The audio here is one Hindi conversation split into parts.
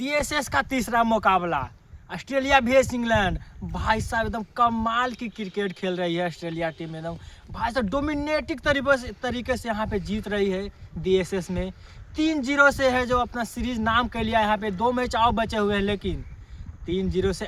DSS का तीसरा मुकाबला ऑस्ट्रेलिया vs इंग्लैंड। भाई साहब एकदम कमाल की क्रिकेट खेल रही है ऑस्ट्रेलिया टीम, एकदम भाई साहब डोमिनेटिंग तरीके से यहाँ पे जीत रही है। DSS में 3-0 से है जो अपना सीरीज नाम कर लिया। यहाँ पे 2 मैच और बचे हुए हैं, लेकिन 3-0 से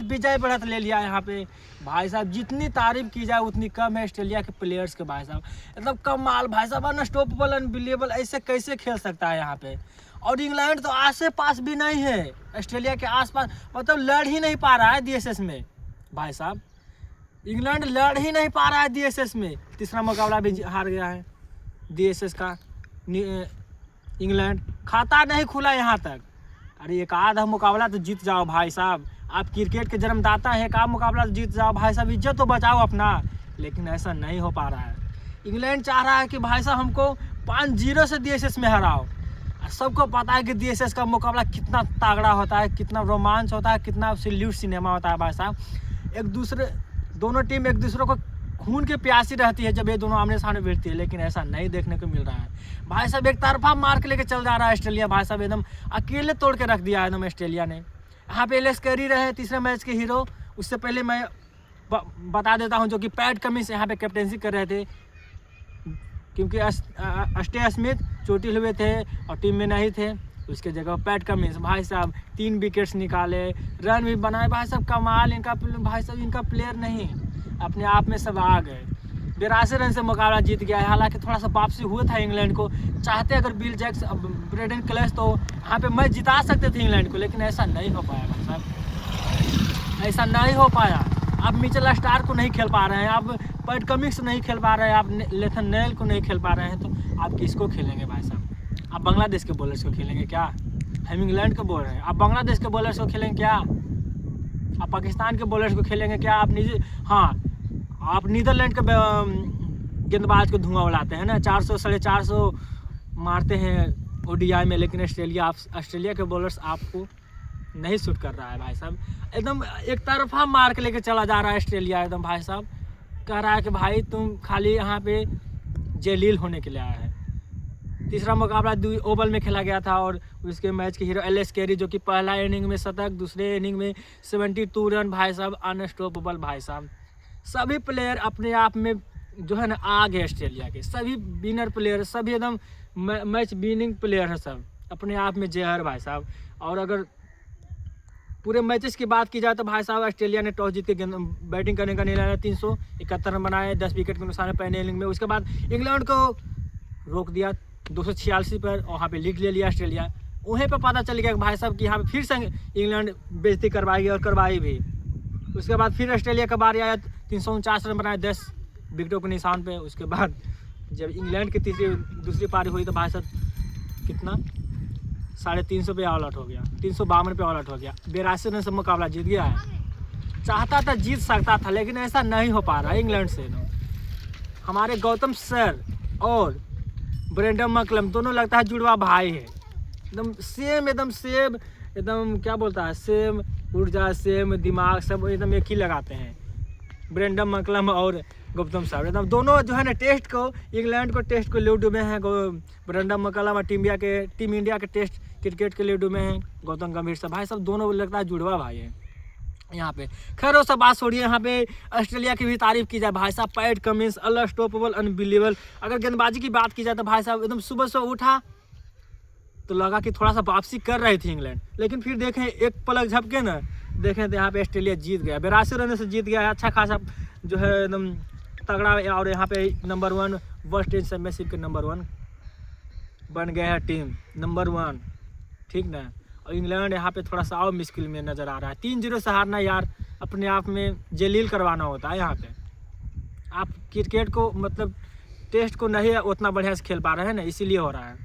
विजय बढ़त ले लिया यहाँ पे। भाई साहब जितनी तारीफ की जाए उतनी कम है ऑस्ट्रेलिया के प्लेयर्स के। भाई साहब एकदम कमाल, भाई साहब अनस्टॉपेबल अनबिलीवेबल, ऐसे कैसे खेल सकता है यहाँ पे। और इंग्लैंड तो आसे पास भी नहीं है ऑस्ट्रेलिया के आसपास, मतलब लड़ ही नहीं पा रहा है DSS में। भाई साहब इंग्लैंड लड़ ही नहीं पा रहा है DSS में। तीसरा मुकाबला भी हार गया है DSS का। इंग्लैंड खाता नहीं खुला यहाँ तक। अरे एक आधा मुकाबला तो जीत जाओ भाई साहब, आप क्रिकेट के जन्मदाता हैं। एक आध मुकाबला तो जीत जाओ भाई साहब, इज्जत तो बचाओ अपना। लेकिन ऐसा नहीं हो पा रहा है। इंग्लैंड चाह रहा है कि भाई साहब हमको 5-0 से DSS में हराओ। सबको पता है कि DSS का मुकाबला कितना तगड़ा होता है, कितना रोमांच होता है, कितना सैल्यूट सिनेमा होता है। भाई साहब दोनों टीम एक दूसरे को खून की प्यासी रहती है जब ये दोनों आमने सामने भिड़ती है, लेकिन ऐसा नहीं देखने को मिल रहा है। भाई साहब एक तरफा मार के लेके चल जा रहा है ऑस्ट्रेलिया। भाई साहब एकदम अकेले तोड़ के रख दिया है एकदम ऑस्ट्रेलिया ने। यहाँ पे एलिस कैरी रहे तीसरे मैच के हीरो। उससे पहले मैं बता देता हूँ जो कि पैट कमिंस यहाँ पे कैप्टनसी कर रहे थे, क्योंकि स्टे स्मिथ चोटिल हुए थे और टीम में नहीं थे। उसके जगह पैट कमिंस भाई साहब 3 विकेट्स निकाले, रन भी बनाए। भाई साहब कमाल इनका, भाई साहब इनका प्लेयर नहीं अपने आप में सब आ गए। 82 रन से मुकाबला जीत गया है। हालांकि थोड़ा सा वापसी हुआ था इंग्लैंड को। चाहते अगर बिल जैक्स ब्रेडन क्लेस तो यहाँ पे मैच जिता सकते थे इंग्लैंड को, लेकिन ऐसा नहीं हो पाया भाई साहब, ऐसा नहीं हो पाया। आप मिचेल स्टार्क को नहीं खेल पा रहे हैं, आप पैट कमिंस नहीं खेल पा रहे हैं, आप लेथन नेल को नहीं खेल पा रहे हैं, तो आप किसको खेलेंगे भाई साहब? आप बांग्लादेश के बॉलर्स को खेलेंगे क्या? हम इंग्लैंड के बोल रहे हैं, आप बांग्लादेश के बॉलर्स को खेलेंगे क्या? आप पाकिस्तान के बॉलर्स को खेलेंगे क्या? आप नीदरलैंड के गेंदबाज को धुआं उड़ाते हैं ना, 400 450 मारते हैं ODI में, लेकिन ऑस्ट्रेलिया के बॉलर्स आपको नहीं सूट कर रहा है भाई साहब। एकदम एक तरफा मार के लेके चला जा रहा है ऑस्ट्रेलिया। एकदम भाई साहब कह रहा है कि भाई तुम खाली यहाँ पे जलील होने के लिए आया है। तीसरा मुकाबला ओवल में खेला गया था और उसके मैच के हीरो एलिस कैरी, जो कि पहला इनिंग में शतक, दूसरे इनिंग में 72 रन। भाई साहब अनस्टॉपेबल। भाई साहब सभी प्लेयर अपने आप में जो है ना आग है ऑस्ट्रेलिया के। सभी विनर प्लेयर, सभी एकदम मैच विनिंग प्लेयर है, सब अपने आप में जहर भाई साहब। और अगर पूरे मैचेस की बात की जाए तो भाई साहब ऑस्ट्रेलिया ने टॉस जीत के बैटिंग करने का निर्णय लिया। 371 रन बनाए, 10 विकेट के नुकसान पहले इनिंग में। उसके बाद इंग्लैंड को रोक दिया 286 पर और वहाँ पे लीड ले लिया ऑस्ट्रेलिया। वहीं पर पता चल गया कि भाई साहब कि यहाँ पे फिर से इंग्लैंड बेइज्जती करवाएगी और करवाई भी। उसके बाद फिर ऑस्ट्रेलिया का बारी आया, 349 रन बनाए 10 विकेटों के निशान पे। उसके बाद जब इंग्लैंड की दूसरी पारी हुई तो भाई साहब कितना 350 पे ऑल आउट हो गया, 352 पे ऑल आउट हो गया। 82 रन से मुकाबला जीत गया है। चाहता था जीत सकता था, लेकिन ऐसा नहीं हो पा रहा है इंग्लैंड से। हमारे गौतम सर और ब्रेंडन मैकलम दोनों लगता है जुड़वा भाई है, एकदम सेम एकदम क्या बोलता है, सेम ऊर्जा, सेम दिमाग, सब एकदम एक ही लगाते हैं। ब्रेंडन मैकलम और गौतम सर एकदम दोनों जो है ना टेस्ट को, इंग्लैंड को टेस्ट को ले डूबे हैं। ब्रेंडन मैकलम और टीम इंडिया के टेस्ट क्रिकेट के लिए डूबे हैं गौतम गंभीर से। भाई सब दोनों लगता है जुड़वा भाई है यहाँ पे। खैर वो सब बात छोड़िए, यहाँ पे ऑस्ट्रेलिया की भी तारीफ की जाए भाई साहब, पैट कमिंस अनस्टॉपेबल अनबिलीवेबल। अगर गेंदबाजी की बात की जाए तो भाई साहब एकदम सुबह उठा तो लगा कि थोड़ा सा वापसी कर रही थी इंग्लैंड, लेकिन फिर देखें एक पलक झपके ना, देखें तो यहाँ पे ऑस्ट्रेलिया जीत गया। 82 रन से जीत गया है, अच्छा खासा जो है एकदम तगड़ा। और यहाँ पे नंबर 1 वर्स्ट इन चैंपियनशिप के नंबर 1 बन गया है टीम नंबर 1, ठीक ना। और इंग्लैंड यहाँ पे थोड़ा सा और मुश्किल में नज़र आ रहा है। 3-0 से हारना यार अपने आप में जलील करवाना होता है। यहाँ पे आप क्रिकेट को मतलब टेस्ट को नहीं उतना बढ़िया से खेल पा रहे हैं ना, इसीलिए हो रहा है।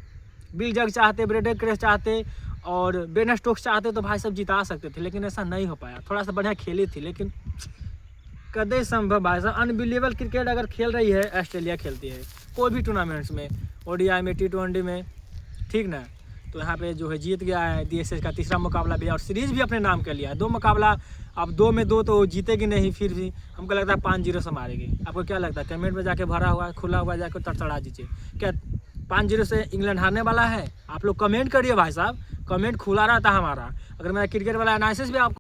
बिल जग चाहते, ब्रेडन क्लेस चाहते और बेन स्टोक्स चाहते तो भाई सब जिता सकते थे, लेकिन ऐसा नहीं हो पाया। थोड़ा सा बढ़िया खेली थी, लेकिन कदे संभव भाई साहब। अनबिलीवेबल क्रिकेट अगर खेल रही है ऑस्ट्रेलिया, खेलती है कोई भी टूर्नामेंट्स में, ODI में, T20 में, ठीक ना। तो यहाँ पे जो है जीत गया है DSS का तीसरा मुकाबला भी, और सीरीज भी अपने नाम कर लिया है। 2 मुकाबला, अब 2 में 2 तो जीतेगी नहीं, फिर भी हमको लगता है 5-0 से मारेगी। आपको क्या लगता है? कमेंट में जाके भरा हुआ खुला हुआ जाकर तड़तड़ा दीजिए। क्या 5-0 से इंग्लैंड हारने वाला है। आप लोग कमेंट करिए भाई साहब, कमेंट खुला रहता है हमारा। अगर मेरा क्रिकेट वाला एनालिसिस भी आपको